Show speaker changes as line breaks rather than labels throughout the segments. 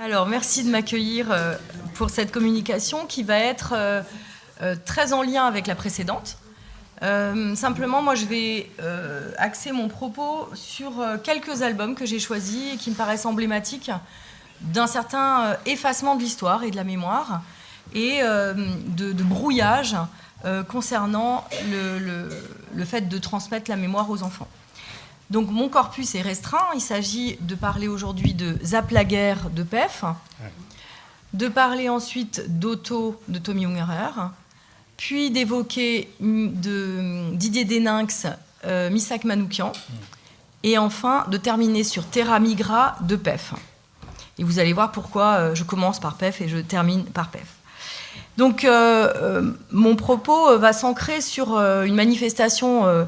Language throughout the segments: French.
Alors, merci de m'accueillir pour cette communication qui va être très en lien avec la précédente. Simplement, moi, je vais axer mon propos sur quelques albums que j'ai choisis et qui me paraissent emblématiques d'un certain effacement de l'histoire et de la mémoire et de brouillage concernant le fait de transmettre la mémoire aux enfants. Donc mon corpus est restreint. Il s'agit de parler aujourd'hui de Zap la guerre de Pef, de parler ensuite d'Otto de Tommy Ungerer, puis d'évoquer Didier Deninx, Missak Manoukian, et enfin de terminer sur Terra Migra de Pef. Et vous allez voir pourquoi je commence par Pef et je termine par Pef. Donc mon propos va s'ancrer sur une manifestation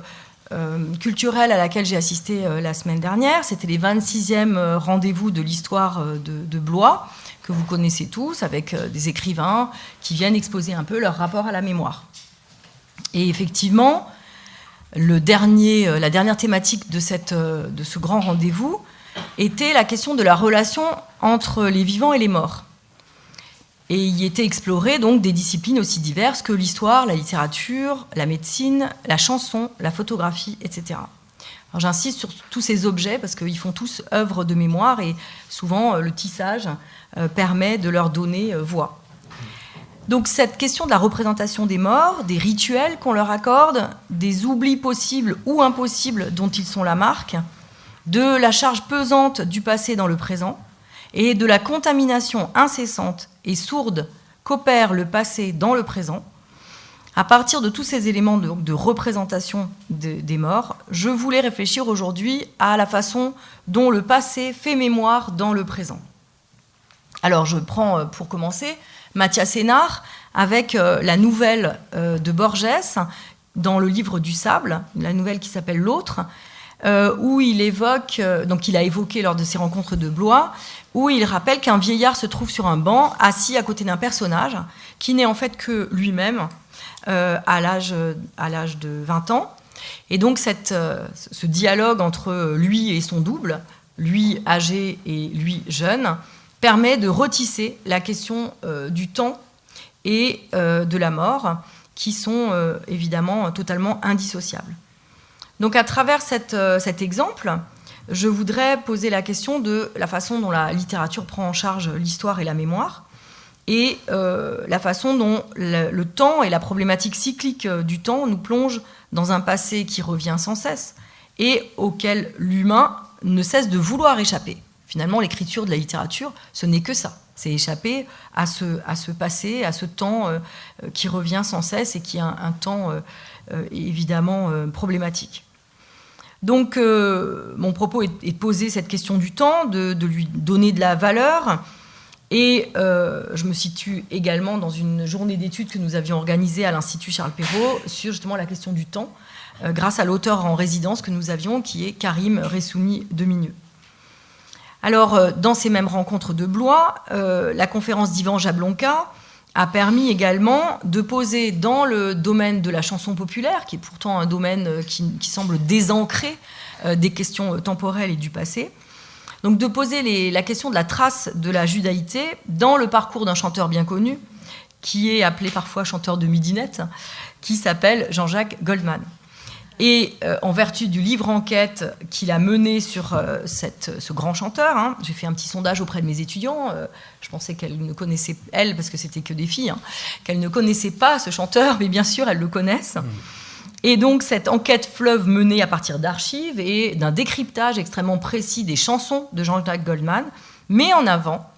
culturelle à laquelle j'ai assisté la semaine dernière. C'était les 26e rendez-vous de l'histoire de Blois, que vous connaissez tous, avec des écrivains qui viennent exposer un peu leur rapport à la mémoire. Et effectivement, la dernière thématique de ce grand rendez-vous était la question de la relation entre les vivants et les morts. Et y étaient explorées donc des disciplines aussi diverses que l'histoire, la littérature, la médecine, la chanson, la photographie, etc. Alors j'insiste sur tous ces objets parce qu'ils font tous œuvre de mémoire et souvent le tissage permet de leur donner voix. Donc cette question de la représentation des morts, des rituels qu'on leur accorde, des oublis possibles ou impossibles dont ils sont la marque, de la charge pesante du passé dans le présent, et de la contamination incessante et sourde qu'opère le passé dans le présent, à partir de tous ces éléments de représentation des morts, je voulais réfléchir aujourd'hui à la façon dont le passé fait mémoire dans le présent. Alors je prends pour commencer Mathias Sénard avec la nouvelle de Borges dans le livre du Sable, la nouvelle qui s'appelle L'autre, où il évoque, donc il a évoqué lors de ses rencontres de Blois, où il rappelle qu'un vieillard se trouve sur un banc, assis à côté d'un personnage, qui n'est en fait que lui-même, à l'âge de 20 ans. Et donc ce dialogue entre lui et son double, lui âgé et lui jeune, permet de retisser la question du temps et de la mort, qui sont évidemment totalement indissociables. Donc à travers cet exemple, je voudrais poser la question de la façon dont la littérature prend en charge l'histoire et la mémoire, et la façon dont le temps et la problématique cyclique du temps nous plongent dans un passé qui revient sans cesse et auquel l'humain ne cesse de vouloir échapper. Finalement, l'écriture de la littérature, ce n'est que ça. C'est échapper à ce passé, à ce temps qui revient sans cesse et qui est un temps évidemment problématique. Donc, mon propos est de poser cette question du temps, de lui donner de la valeur. Et je me situe également dans une journée d'études que nous avions organisée à l'Institut Charles Perrault sur justement la question du temps, grâce à l'auteur en résidence que nous avions, qui est Karim Ressoumi Demigneux. Alors, dans ces mêmes rencontres de Blois, la conférence d'Yvan Jablonka a permis également de poser dans le domaine de la chanson populaire, qui est pourtant un domaine qui semble désancré des questions temporelles et du passé, donc de poser la question de la trace de la judaïté dans le parcours d'un chanteur bien connu, qui est appelé parfois chanteur de midinette, qui s'appelle Jean-Jacques Goldman. Et en vertu du livre enquête qu'il a mené sur ce grand chanteur, j'ai fait un petit sondage auprès de mes étudiants, je pensais qu'elles ne connaissaient, elles, parce que c'était que des filles, qu'elles ne connaissaient pas ce chanteur, mais bien sûr, elles le connaissent. Et donc, cette enquête fleuve menée à partir d'archives et d'un décryptage extrêmement précis des chansons de Jean-Jacques Goldman met en avant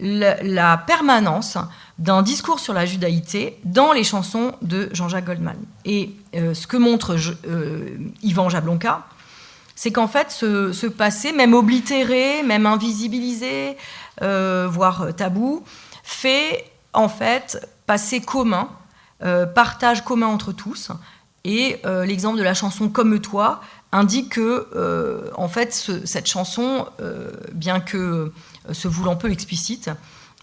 la permanence d'un discours sur la judaïté dans les chansons de Jean-Jacques Goldman. Et ce que montre Yvan Jablonka, c'est qu'en fait, ce passé, même oblitéré, même invisibilisé, voire tabou, fait en fait passé commun, partage commun entre tous. Et l'exemple de la chanson « Comme toi » indique que, en fait, cette chanson, bien que se voulant peu explicite,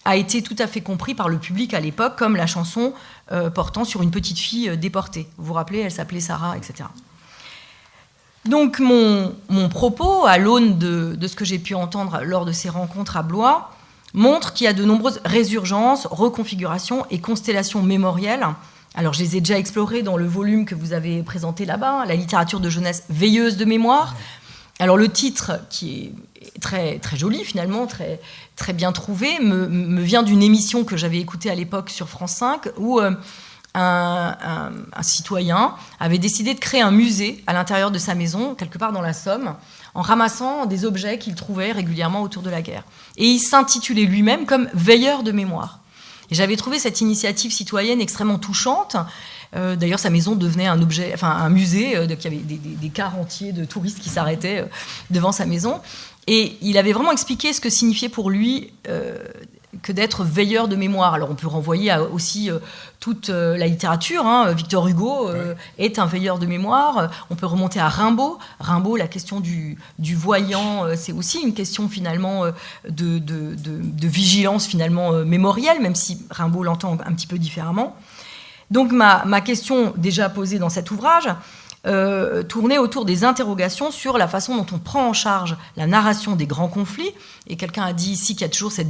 a été tout à fait compris par le public à l'époque comme la chanson portant sur une petite fille déportée. Vous vous rappelez, elle s'appelait Sarah, etc. Donc mon propos, à l'aune de ce que j'ai pu entendre lors de ces rencontres à Blois, montre qu'il y a de nombreuses résurgences, reconfigurations et constellations mémorielles. Alors, je les ai déjà explorées dans le volume que vous avez présenté là-bas, la littérature de jeunesse veilleuse de mémoire. Alors, le titre, qui est très, très joli finalement, très, très bien trouvé, me vient d'une émission que j'avais écoutée à l'époque sur France 5, où un citoyen avait décidé de créer un musée à l'intérieur de sa maison, quelque part dans la Somme, en ramassant des objets qu'il trouvait régulièrement autour de la guerre. Et il s'intitulait lui-même comme « veilleur de mémoire ». Et j'avais trouvé cette initiative citoyenne extrêmement touchante. D'ailleurs, sa maison devenait un musée, il y avait des cars entiers de touristes qui s'arrêtaient devant sa maison. Et il avait vraiment expliqué ce que signifiait pour lui que d'être veilleur de mémoire. Alors on peut renvoyer à aussi toute la littérature. Victor Hugo est un veilleur de mémoire. On peut remonter à Rimbaud. Rimbaud, la question du voyant, c'est aussi une question finalement de vigilance finalement mémorielle, même si Rimbaud l'entend un petit peu différemment. Donc ma question déjà posée dans cet ouvrage tournait autour des interrogations sur la façon dont on prend en charge la narration des grands conflits. Et quelqu'un a dit ici qu'il y a toujours cette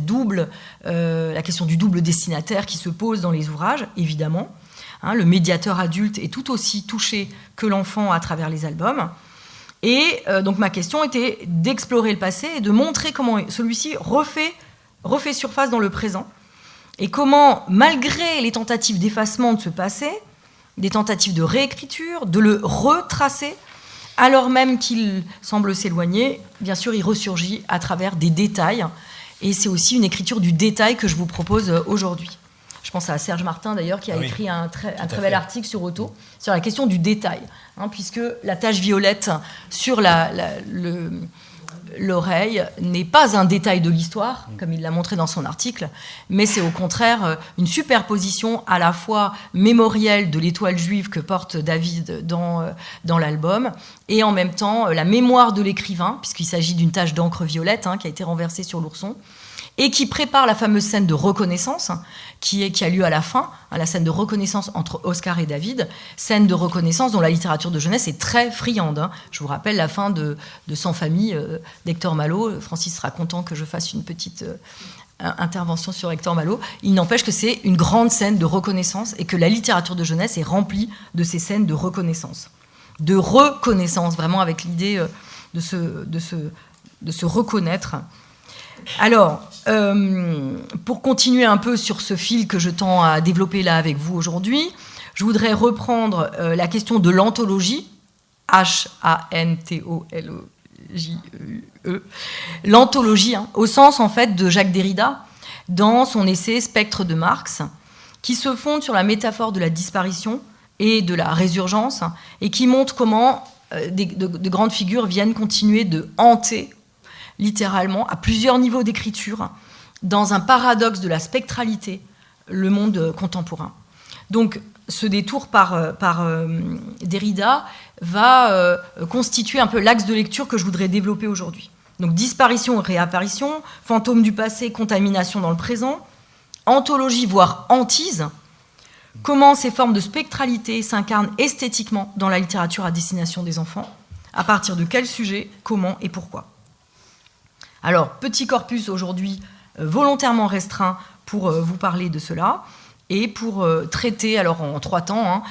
la question du double destinataire qui se pose dans les ouvrages, évidemment. Le médiateur adulte est tout aussi touché que l'enfant à travers les albums. Et donc ma question était d'explorer le passé et de montrer comment celui-ci refait surface dans le présent. Et comment, malgré les tentatives d'effacement de ce passé, des tentatives de réécriture, de le retracer, alors même qu'il semble s'éloigner, bien sûr, il ressurgit à travers des détails. Et c'est aussi une écriture du détail que je vous propose aujourd'hui. Je pense à Serge Martin, d'ailleurs, qui a écrit un très bel article sur Otto, sur la question du détail, puisque la tache violette sur l'oreille n'est pas un détail de l'histoire, comme il l'a montré dans son article, mais c'est au contraire une superposition à la fois mémorielle de l'étoile juive que porte David dans l'album, et en même temps la mémoire de l'écrivain, puisqu'il s'agit d'une tache d'encre violette qui a été renversée sur l'ourson, et qui prépare la fameuse scène de reconnaissance qui a lieu à la fin, la scène de reconnaissance entre Oscar et David, scène de reconnaissance dont la littérature de jeunesse est très friande. Je vous rappelle la fin de Sans famille d'Hector Malot. Francis sera content que je fasse une petite intervention sur Hector Malot. Il n'empêche que c'est une grande scène de reconnaissance et que la littérature de jeunesse est remplie de ces scènes de reconnaissance. De reconnaissance, vraiment avec l'idée de se reconnaître. Alors, pour continuer un peu sur ce fil que je tends à développer là avec vous aujourd'hui, je voudrais reprendre la question de l'anthologie, H-A-N-T-O-L-O-J-E, l'anthologie, au sens en fait de Jacques Derrida, dans son essai Spectre de Marx, qui se fonde sur la métaphore de la disparition et de la résurgence, et qui montre comment de grandes figures viennent continuer de hanter littéralement, à plusieurs niveaux d'écriture, dans un paradoxe de la spectralité, le monde contemporain. Donc, ce détour par Derrida va constituer un peu l'axe de lecture que je voudrais développer aujourd'hui. Donc, disparition et réapparition, fantôme du passé, contamination dans le présent, anthologie, voire hantise, comment ces formes de spectralité s'incarnent esthétiquement dans la littérature à destination des enfants, à partir de quel sujet, comment et pourquoi. Alors, petit corpus aujourd'hui volontairement restreint pour vous parler de cela et pour traiter, alors en 3 temps,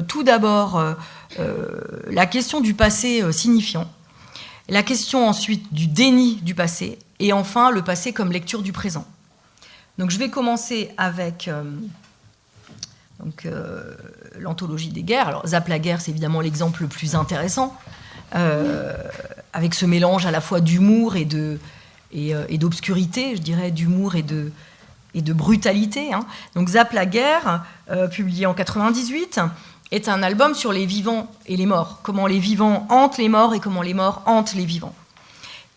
tout d'abord la question du passé signifiant, la question ensuite du déni du passé et enfin le passé comme lecture du présent. Donc je vais commencer avec l'anthologie des guerres. Alors Zapp la guerre, c'est évidemment l'exemple le plus intéressant, avec ce mélange à la fois d'humour et d'obscurité, je dirais, d'humour et de brutalité. Donc Zapp la guerre, publié en 98, est un album sur les vivants et les morts, comment les vivants hantent les morts et comment les morts hantent les vivants.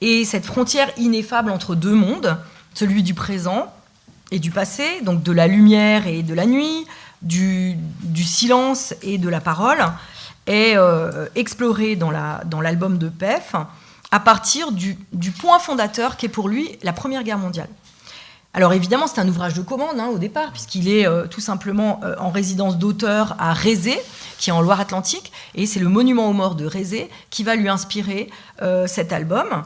Et cette frontière ineffable entre deux mondes, celui du présent et du passé, donc de la lumière et de la nuit, du silence et de la parole, est explorée dans l'album de Pef, à partir du point fondateur qu'est pour lui la Première Guerre mondiale. Alors évidemment, c'est un ouvrage de commande au départ, puisqu'il est tout simplement en résidence d'auteur à Rézé, qui est en Loire-Atlantique, et c'est le monument aux morts de Rézé qui va lui inspirer cet album,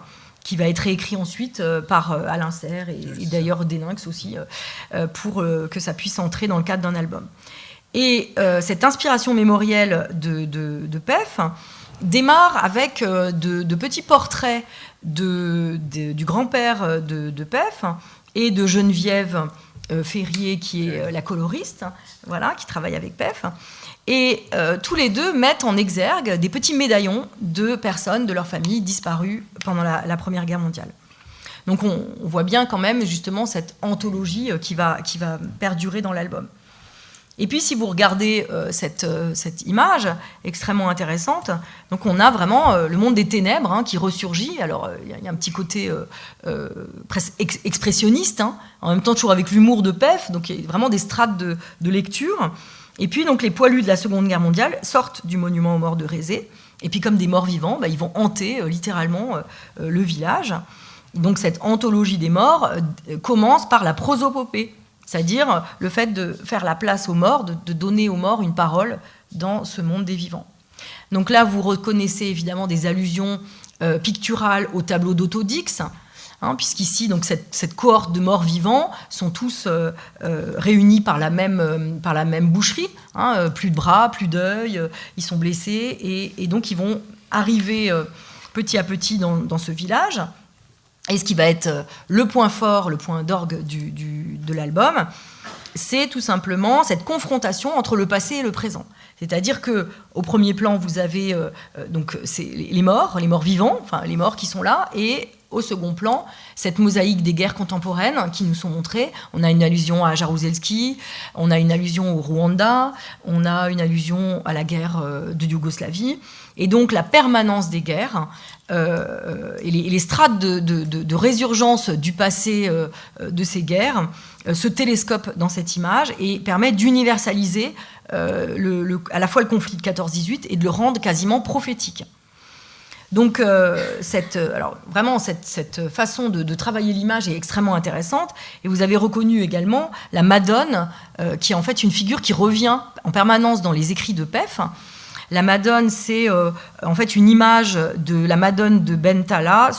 qui va être réécrit ensuite par Alain Serre et d'ailleurs Déninx aussi, pour que ça puisse entrer dans le cadre d'un album. Et cette inspiration mémorielle de PEF démarre avec de petits portraits du grand-père de PEF et de Geneviève Ferrier, qui est la coloriste, voilà, qui travaille avec PEF. Et tous les deux mettent en exergue des petits médaillons de personnes de leur famille disparues pendant la Première Guerre mondiale. Donc on voit bien quand même justement cette anthologie qui va perdurer dans l'album. Et puis si vous regardez cette image extrêmement intéressante, donc on a vraiment le monde des ténèbres qui ressurgit. Alors il y a un petit côté presque expressionniste, en même temps toujours avec l'humour de PEF, donc il y a vraiment des strates de lecture. Et puis donc les poilus de la Seconde Guerre mondiale sortent du monument aux morts de Rézé, et puis comme des morts vivants, ils vont hanter littéralement le village. Donc cette anthologie des morts commence par la prosopopée, c'est-à-dire le fait de faire la place aux morts, de donner aux morts une parole dans ce monde des vivants. Donc là, vous reconnaissez évidemment des allusions picturales au tableau d'Autodix, puisqu'ici, donc cette cohorte de morts vivants sont tous réunis par la même boucherie, plus de bras, plus d'œil, ils sont blessés, et donc ils vont arriver petit à petit dans ce village. Et ce qui va être le point fort, le point d'orgue de l'album, c'est tout simplement cette confrontation entre le passé et le présent. C'est-à-dire qu'au premier plan, vous avez donc c'est les morts vivants, enfin les morts qui sont là, et au second plan, cette mosaïque des guerres contemporaines qui nous sont montrées. On a une allusion à Jaruzelski, on a une allusion au Rwanda, on a une allusion à la guerre de Yougoslavie, et donc la permanence des guerres et les strates de résurgence du passé de ces guerres se télescopent dans cette image et permettent d'universaliser à la fois le conflit de 14-18 et de le rendre quasiment prophétique. Donc vraiment cette façon de travailler l'image est extrêmement intéressante, et vous avez reconnu également la Madone qui est en fait une figure qui revient en permanence dans les écrits de PEF. La Madone, c'est en fait une image de la Madone de Bentala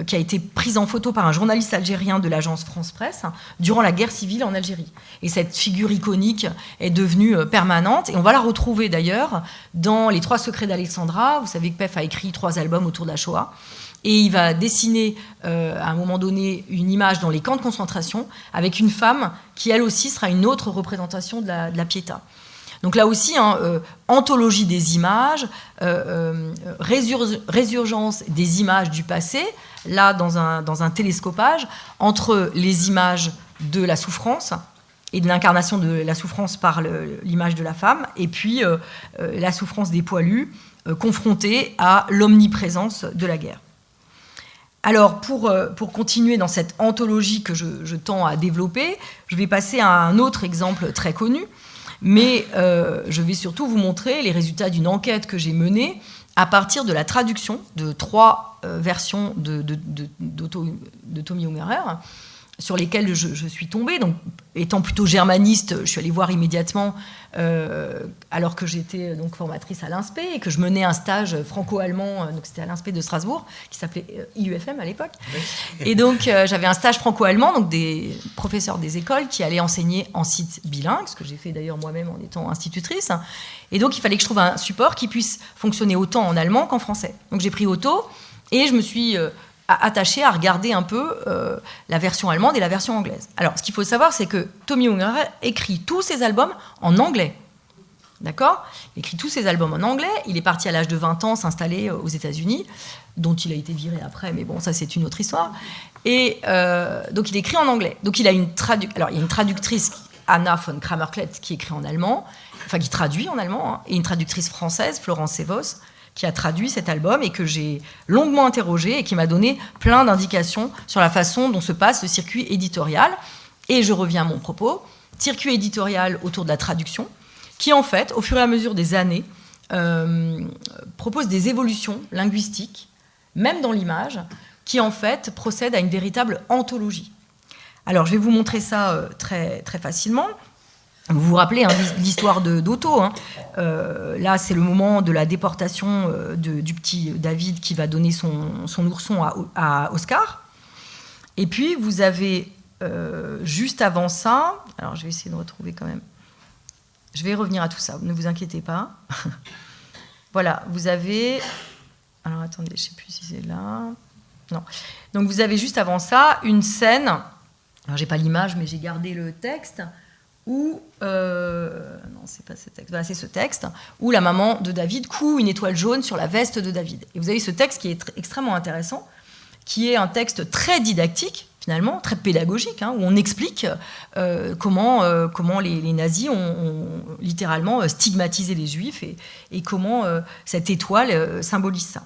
qui a été prise en photo par un journaliste algérien de l'agence France Presse durant la guerre civile en Algérie. Et cette figure iconique est devenue permanente, et on va la retrouver d'ailleurs dans Les 3 secrets d'Alexandra. Vous savez que PEF a écrit 3 albums autour de la Shoah. Et il va dessiner à un moment donné une image dans les camps de concentration avec une femme qui elle aussi sera une autre représentation de la Pietà. Donc là aussi, anthologie des images, résurgence des images du passé, là dans un télescopage entre les images de la souffrance et de l'incarnation de la souffrance par l'image de la femme, et puis la souffrance des poilus confrontée à l'omniprésence de la guerre. Alors, pour continuer dans cette anthologie que je tends à développer, je vais passer à un autre exemple très connu, mais je vais surtout vous montrer les résultats d'une enquête que j'ai menée à partir de la traduction de 3 versions de Tommy Ungerer, sur lesquelles je suis tombée. Donc, étant plutôt germaniste, je suis allée voir immédiatement, alors que j'étais donc formatrice à l'INSPE et que je menais un stage franco-allemand, donc c'était à l'INSPE de Strasbourg, qui s'appelait IUFM à l'époque. Et donc, j'avais un stage franco-allemand, donc des professeurs des écoles qui allaient enseigner en site bilingue, ce que j'ai fait d'ailleurs moi-même en étant institutrice. Et donc, il fallait que je trouve un support qui puisse fonctionner autant en allemand qu'en français. Donc, j'ai pris Auto et je me suis attachée à regarder un peu la version allemande et la version anglaise. Alors, ce qu'il faut savoir, c'est que Tommy Ungerer écrit tous ses albums en anglais. D'accord ? Il écrit tous ses albums en anglais. Il est parti à l'âge de 20 ans s'installer aux États-Unis, dont il a été viré après, mais bon, ça, c'est une autre histoire. Et donc, il écrit en anglais. Donc, il y a une traductrice, Anna von Kramerklett, qui écrit en allemand, enfin, qui traduit en allemand, et une traductrice française, Florence Sévos, qui a traduit cet album et que j'ai longuement interrogé et qui m'a donné plein d'indications sur la façon dont se passe le circuit éditorial. Et je reviens à mon propos, circuit éditorial autour de la traduction, qui en fait, au fur et à mesure des années, propose des évolutions linguistiques, même dans l'image, qui en fait procèdent à une véritable anthologie. Alors, je vais vous montrer ça très, très facilement. Vous vous rappelez hein, l'histoire d'Otto. Hein. Là, c'est le moment de la déportation du petit David qui va donner son ourson à Oscar. Et puis, vous avez, juste avant ça... Alors, je vais essayer de retrouver quand même... Je vais revenir à tout ça, ne vous inquiétez pas. Voilà, vous avez... Alors, attendez, je ne sais plus si c'est là... Non. Donc, vous avez juste avant ça une scène... Alors, je n'ai pas l'image, mais j'ai gardé le texte... où... non, c'est pas ce texte. Voilà, c'est ce texte, où la maman de David coud une étoile jaune sur la veste de David. Et vous avez ce texte qui est extrêmement intéressant, qui est un texte très didactique, finalement, très pédagogique, hein, où on explique comment les nazis ont littéralement stigmatisé les juifs et comment cette étoile symbolise ça.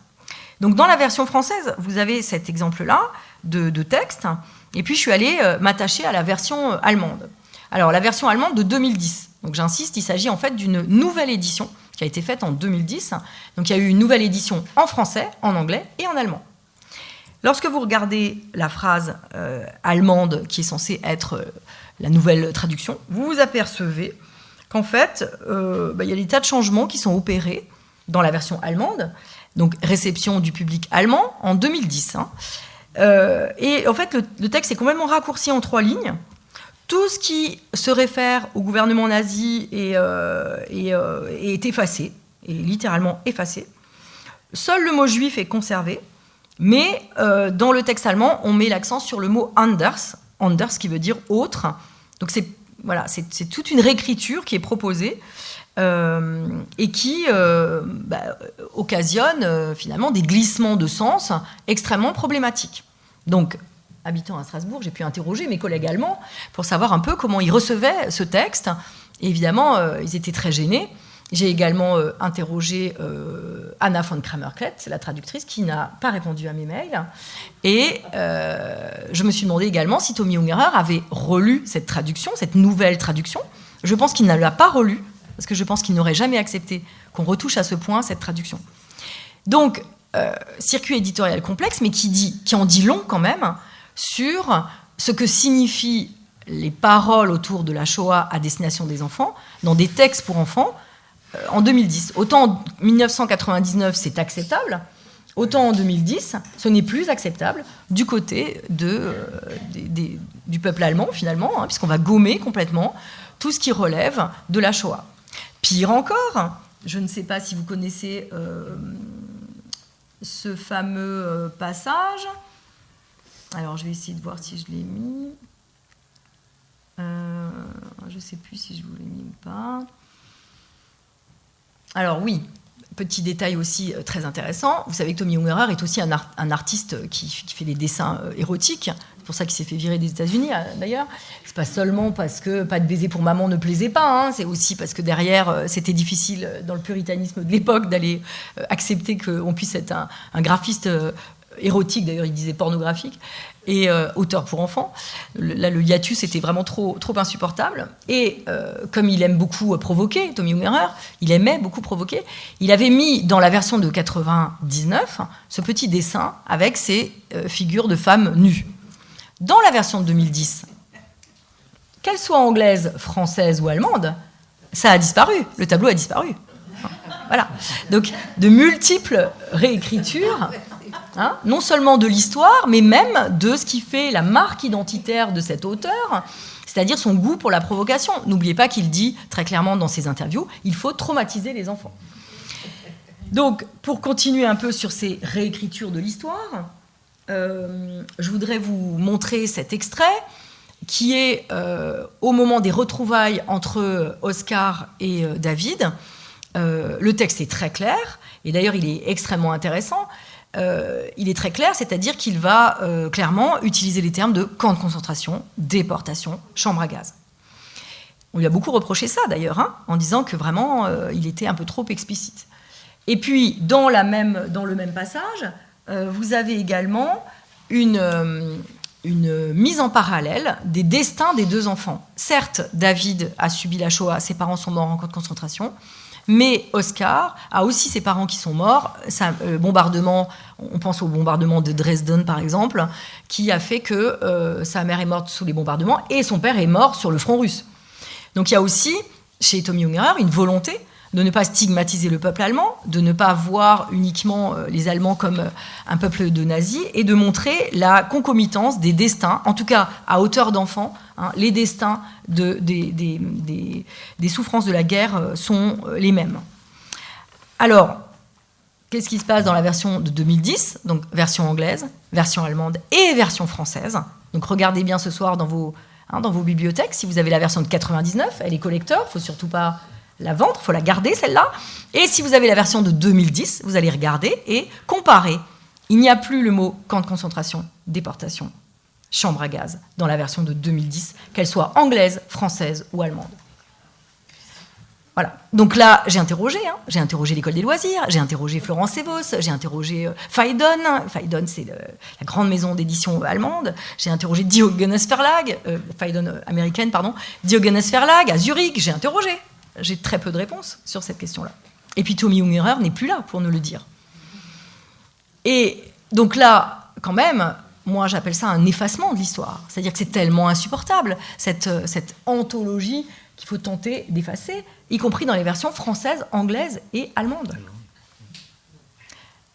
Donc, dans la version française, vous avez cet exemple-là de texte, et puis je suis allée m'attacher à la version allemande. Alors, la version allemande de 2010. Donc, j'insiste, il s'agit en fait d'une nouvelle édition qui a été faite en 2010. Donc, il y a eu une nouvelle édition en français, en anglais et en allemand. Lorsque vous regardez la phrase allemande qui est censée être la nouvelle traduction, vous vous apercevez qu'en fait, il y a des tas de changements qui sont opérés dans la version allemande. Donc, réception du public allemand en 2010. Hein. Et en fait, le texte est complètement raccourci en 3 lignes. Tout ce qui se réfère au gouvernement nazi est effacé, est littéralement effacé. Seul le mot juif est conservé, mais dans le texte allemand, on met l'accent sur le mot anders, anders qui veut dire autre. Donc c'est toute une réécriture qui est proposée et qui occasionne finalement des glissements de sens extrêmement problématiques. Donc, habitant à Strasbourg, j'ai pu interroger mes collègues allemands pour savoir un peu comment ils recevaient ce texte. Et évidemment, ils étaient très gênés. J'ai également interrogé Anna von Kramer-Klett, c'est la traductrice, qui n'a pas répondu à mes mails. Et je me suis demandé également si Tommy Ungerer avait relu cette traduction, cette nouvelle traduction. Je pense qu'il ne l'a pas relue, parce que je pense qu'il n'aurait jamais accepté qu'on retouche à ce point cette traduction. Donc, circuit éditorial complexe, mais qui en dit long quand même, sur ce que signifient les paroles autour de la Shoah à destination des enfants, dans des textes pour enfants, en 2010. Autant en 1999, c'est acceptable, autant en 2010, ce n'est plus acceptable du côté du peuple allemand, finalement, hein, puisqu'on va gommer complètement tout ce qui relève de la Shoah. Pire encore, je ne sais pas si vous connaissez ce fameux passage... Alors, je vais essayer de voir si je l'ai mis. Je ne sais plus si je vous l'ai mis ou pas. Alors, oui, petit détail aussi très intéressant. Vous savez que Tommy Ungerer est aussi un artiste qui fait des dessins érotiques. C'est pour ça qu'il s'est fait virer des États-Unis, d'ailleurs. C'est pas seulement parce que Pas de baiser pour maman ne plaisait pas. Hein. C'est aussi parce que derrière, c'était difficile dans le puritanisme de l'époque d'aller accepter qu'on puisse être un graphiste érotique, d'ailleurs il disait pornographique, et auteur pour enfants. Là, le hiatus était vraiment trop insupportable. Et comme il aime beaucoup provoquer, Tommy Ungerer, il aimait beaucoup provoquer, il avait mis dans la version de 99 ce petit dessin avec ces figures de femmes nues. Dans la version de 2010, qu'elle soit anglaise, française ou allemande, ça a disparu, le tableau a disparu. Voilà. Donc, de multiples réécritures, hein, non seulement de l'histoire, mais même de ce qui fait la marque identitaire de cet auteur, c'est-à-dire son goût pour la provocation. N'oubliez pas qu'il dit très clairement dans ses interviews, il faut traumatiser les enfants. Donc, pour continuer un peu sur ces réécritures de l'histoire, je voudrais vous montrer cet extrait qui est au moment des retrouvailles entre Oscar et David. Le texte est très clair, et d'ailleurs il est extrêmement intéressant. Il est très clair, c'est-à-dire qu'il va clairement utiliser les termes de camp de concentration, déportation, chambre à gaz. On lui a beaucoup reproché ça d'ailleurs, hein, en disant que vraiment il était un peu trop explicite. Et puis dans le même passage, vous avez également une mise en parallèle des destins des deux enfants. Certes, David a subi la Shoah, ses parents sont morts en camp de concentration, mais Oscar a aussi ses parents qui sont morts. Bombardement, on pense au bombardement de Dresden, par exemple, qui a fait que sa mère est morte sous les bombardements et son père est mort sur le front russe. Donc il y a aussi, chez Tommy Ungerer, une volonté de ne pas stigmatiser le peuple allemand, de ne pas voir uniquement les Allemands comme un peuple de nazis, et de montrer la concomitance des destins, en tout cas à hauteur d'enfant, les destins des souffrances de la guerre sont les mêmes. Alors, qu'est-ce qui se passe dans la version de 2010 ? Donc version anglaise, version allemande et version française. Donc regardez bien ce soir dans vos bibliothèques, si vous avez la version de 99, elle est collector, il ne faut surtout pas la vendre, il faut la garder celle-là. Et si vous avez la version de 2010, vous allez regarder et comparer. Il n'y a plus le mot camp de concentration, déportation, chambre à gaz dans la version de 2010, qu'elle soit anglaise, française ou allemande. Voilà. Donc là, j'ai interrogé l'école des loisirs, j'ai interrogé Florence Sevos, j'ai interrogé Phaidon. Phaidon, c'est la grande maison d'édition allemande. J'ai interrogé Diogenes Verlag, Phaidon américaine, pardon, Diogenes Verlag à Zurich. J'ai interrogé. J'ai très peu de réponses sur cette question-là. Et puis Tommy Ungerer n'est plus là pour nous le dire. Et donc là, quand même, moi j'appelle ça un effacement de l'histoire. C'est-à-dire que c'est tellement insupportable, cette anthologie qu'il faut tenter d'effacer, y compris dans les versions françaises, anglaises et allemandes.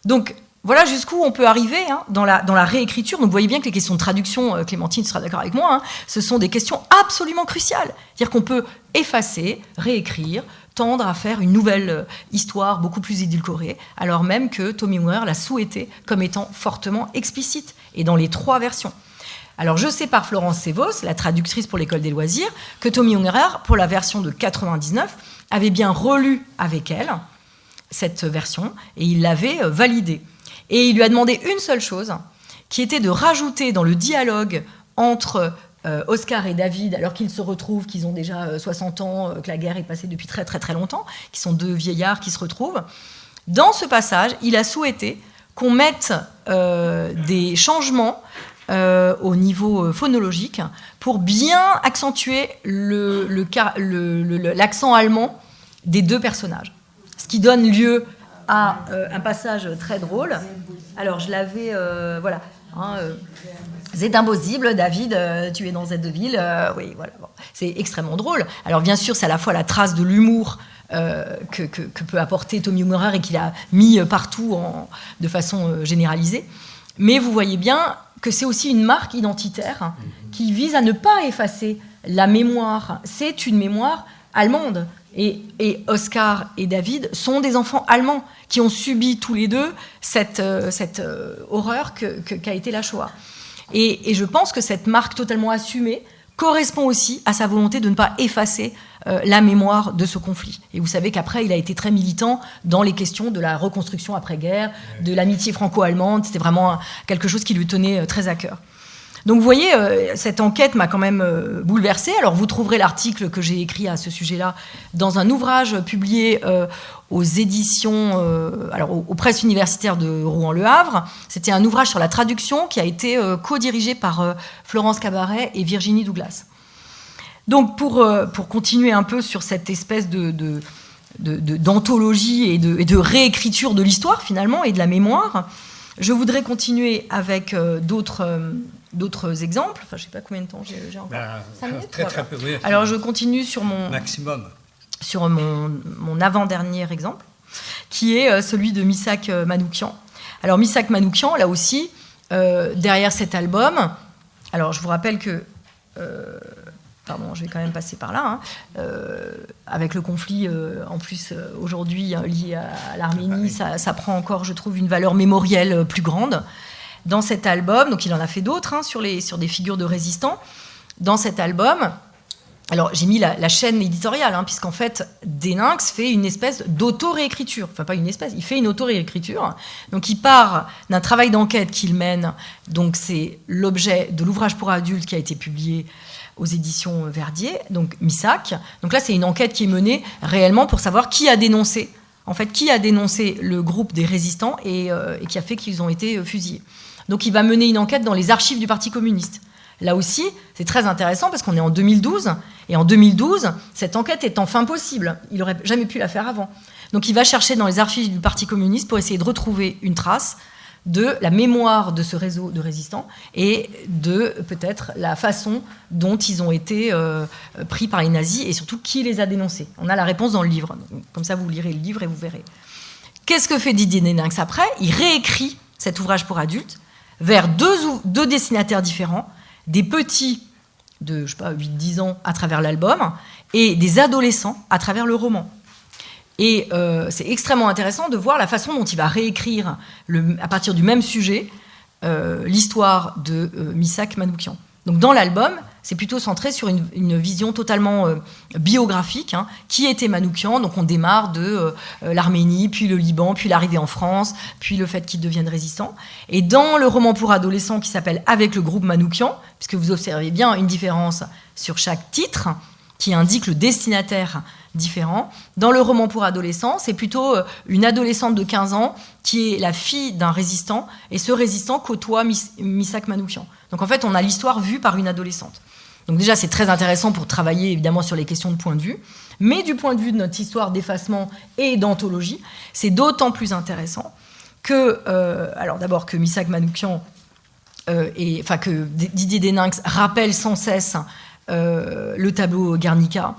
Donc voilà jusqu'où on peut arriver dans la réécriture. Donc vous voyez bien que les questions de traduction, Clémentine sera d'accord avec moi, ce sont des questions absolument cruciales. C'est-à-dire qu'on peut effacer, réécrire, tendre à faire une nouvelle histoire beaucoup plus édulcorée, alors même que Tommy Ungerer l'a souhaité comme étant fortement explicite, et dans les 3 versions. Alors je sais par Florence Sevos, la traductrice pour l'école des loisirs, que Tommy Ungerer, pour la version de 99, avait bien relu avec elle cette version, et il l'avait validée. Et il lui a demandé une seule chose, qui était de rajouter dans le dialogue entre Oscar et David, alors qu'ils se retrouvent, qu'ils ont déjà 60 ans, que la guerre est passée depuis très très très longtemps, qui sont 2 vieillards qui se retrouvent. Dans ce passage, il a souhaité qu'on mette des changements au niveau phonologique pour bien accentuer l'accent allemand des 2 personnages. Ce qui donne lieu à un passage très drôle. Alors je l'avais, voilà. C'est impossible, David, tu es dans cette ville. Oui, voilà. Bon. C'est extrêmement drôle. Alors bien sûr, c'est à la fois la trace de l'humour que peut apporter Tommy Ungerer et qu'il a mis partout de façon généralisée. Mais vous voyez bien que c'est aussi une marque identitaire qui vise à ne pas effacer la mémoire. C'est une mémoire allemande. Et Oscar et David sont des enfants allemands qui ont subi tous les deux cette horreur qu'a été la Shoah. Et je pense que cette marque totalement assumée correspond aussi à sa volonté de ne pas effacer la mémoire de ce conflit. Et vous savez qu'après, il a été très militant dans les questions de la reconstruction après-guerre, de l'amitié franco-allemande. C'était vraiment quelque chose qui lui tenait très à cœur. Donc vous voyez, cette enquête m'a quand même bouleversée. Alors vous trouverez l'article que j'ai écrit à ce sujet-là dans un ouvrage publié aux éditions, aux presses universitaires de Rouen-Le Havre. C'était un ouvrage sur la traduction qui a été co-dirigé par Florence Cabaret et Virginie Douglas. Donc pour continuer un peu sur cette espèce d'anthologie et de réécriture de l'histoire finalement et de la mémoire, je voudrais continuer avec d'autres exemples. Enfin, je ne sais pas combien de temps j'ai encore. 5 minutes. Très peu. Oui. Alors, je continue sur mon maximum. Sur mon avant-dernier exemple, qui est celui de Missak Manoukian. Alors, Missak Manoukian, là aussi, derrière cet album. Alors, je vous rappelle que. Pardon, je vais quand même passer par là. Avec le conflit, en plus, aujourd'hui, lié à l'Arménie, ça prend encore, je trouve, une valeur mémorielle plus grande. Dans cet album, donc il en a fait d'autres, sur des figures de résistants. Dans cet album, alors j'ai mis la chaîne éditoriale, puisqu'en fait, Déninx fait une espèce d'auto-réécriture. Enfin, pas une espèce, il fait une auto-réécriture. Donc il part d'un travail d'enquête qu'il mène. Donc c'est l'objet de l'ouvrage pour adultes qui a été publié aux éditions Verdier, donc Missak. Donc là, c'est une enquête qui est menée réellement pour savoir qui a dénoncé le groupe des résistants et qui a fait qu'ils ont été fusillés. Donc il va mener une enquête dans les archives du Parti communiste. Là aussi, c'est très intéressant parce qu'on est en 2012, et en 2012, cette enquête est enfin possible. Il n'aurait jamais pu la faire avant. Donc il va chercher dans les archives du Parti communiste pour essayer de retrouver une trace de la mémoire de ce réseau de résistants et de peut-être la façon dont ils ont été pris par les nazis et surtout qui les a dénoncés. On a la réponse dans le livre. Comme ça, vous lirez le livre et vous verrez. Qu'est-ce que fait Didier Déninx après? Il réécrit cet ouvrage pour adultes vers deux destinataires différents, des petits de, 8-10 ans à travers l'album et des adolescents à travers le roman. Et c'est extrêmement intéressant de voir la façon dont il va réécrire, à partir du même sujet, l'histoire de Missak Manoukian. Donc dans l'album, c'est plutôt centré sur une vision totalement biographique. Qui était Manoukian? Donc on démarre de l'Arménie, puis le Liban, puis l'arrivée en France, puis le fait qu'il devienne résistant. Et dans le roman pour adolescents qui s'appelle « Avec le groupe Manoukian », puisque vous observez bien une différence sur chaque titre, qui indique le destinataire différent. Dans le roman pour adolescents, c'est plutôt une adolescente de 15 ans qui est la fille d'un résistant, et ce résistant côtoie Missak Manoukian. Donc en fait, on a l'histoire vue par une adolescente. Donc déjà, c'est très intéressant pour travailler évidemment sur les questions de point de vue, mais du point de vue de notre histoire d'effacement et d'anthologie, c'est d'autant plus intéressant que, alors d'abord que Missak Manoukian, que Didier Déninx rappelle sans cesse le tableau Guernica,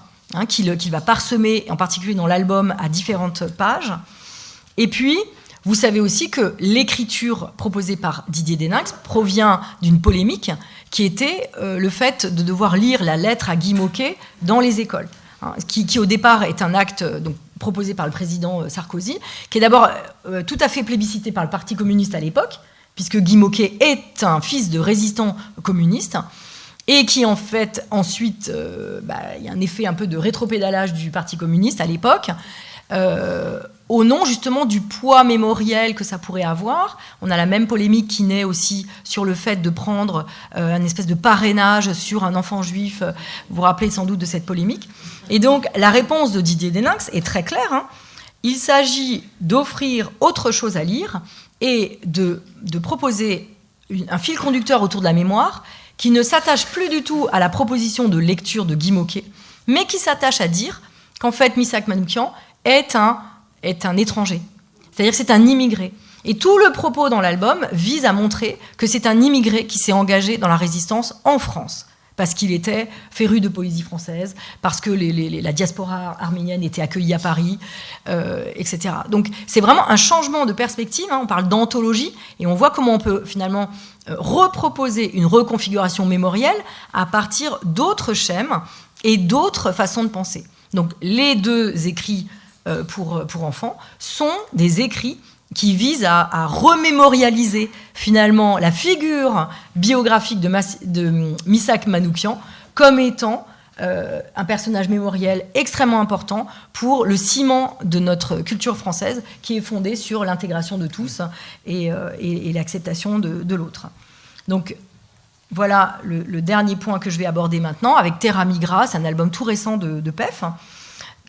qu'il va parsemer, en particulier dans l'album, à différentes pages. Et puis, vous savez aussi que l'écriture proposée par Didier Déninx provient d'une polémique qui était le fait de devoir lire la lettre à Guy Môquet dans les écoles, qui au départ est un acte donc, proposé par le président Sarkozy, qui est d'abord tout à fait plébiscité par le Parti communiste à l'époque, puisque Guy Môquet est un fils de résistant communiste, et qui en fait ensuite, il y a un effet un peu de rétropédalage du Parti communiste à l'époque, au nom justement du poids mémoriel que ça pourrait avoir. On a la même polémique qui naît aussi sur le fait de prendre un espèce de parrainage sur un enfant juif. Vous vous rappelez sans doute de cette polémique. Et donc la réponse de Didier Déninx est très claire. Il s'agit d'offrir autre chose à lire et de proposer un fil conducteur autour de la mémoire qui ne s'attache plus du tout à la proposition de lecture de Guy Môquet, mais qui s'attache à dire qu'en fait Missak Manoukian est un étranger. C'est-à-dire que c'est un immigré. Et tout le propos dans l'album vise à montrer que c'est un immigré qui s'est engagé dans la résistance en France, parce qu'il était féru de poésie française, parce que la diaspora arménienne était accueillie à Paris, etc. Donc c'est vraiment un changement de perspective. On parle d'anthologie, et on voit comment on peut finalement reproposer une reconfiguration mémorielle à partir d'autres schèmes et d'autres façons de penser. Donc les deux écrits pour enfants sont des écrits qui visent à remémorialiser finalement la figure biographique de Missak Manoukian comme étant un personnage mémoriel extrêmement important pour le ciment de notre culture française qui est fondée sur l'intégration de tous et l'acceptation de l'autre. Donc voilà le dernier point que je vais aborder maintenant avec Terra Migra, c'est un album tout récent de PEF,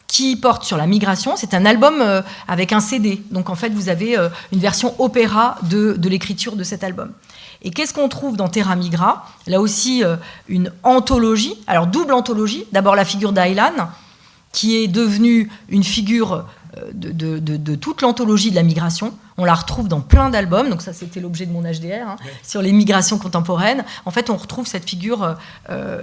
qui porte sur la migration. C'est un album avec un CD. Donc, en fait, vous avez une version opéra de l'écriture de cet album. Et qu'est-ce qu'on trouve dans Terra Migra? Là aussi, une anthologie. Alors, double anthologie. D'abord, la figure d'Aylan, qui est devenue une figure de toute l'anthologie de la migration. On la retrouve dans plein d'albums. Donc, ça, c'était l'objet de mon HDR, sur les migrations contemporaines. En fait, on retrouve cette figure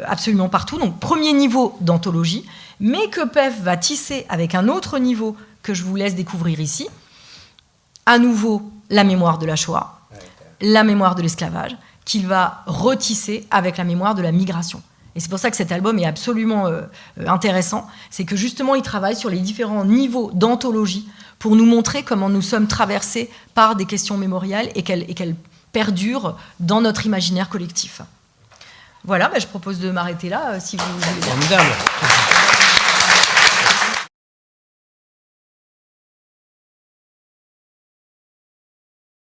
absolument partout. Donc, premier niveau d'anthologie, mais que PEF va tisser avec un autre niveau que je vous laisse découvrir ici. À nouveau, la mémoire de la Shoah, la mémoire de l'esclavage, qu'il va retisser avec la mémoire de la migration. Et c'est pour ça que cet album est absolument intéressant. C'est que justement, il travaille sur les différents niveaux d'anthologie pour nous montrer comment nous sommes traversés par des questions mémorielles et qu'elles perdurent dans notre imaginaire collectif. Voilà, je propose de m'arrêter là, si vous voulez.
Formidable.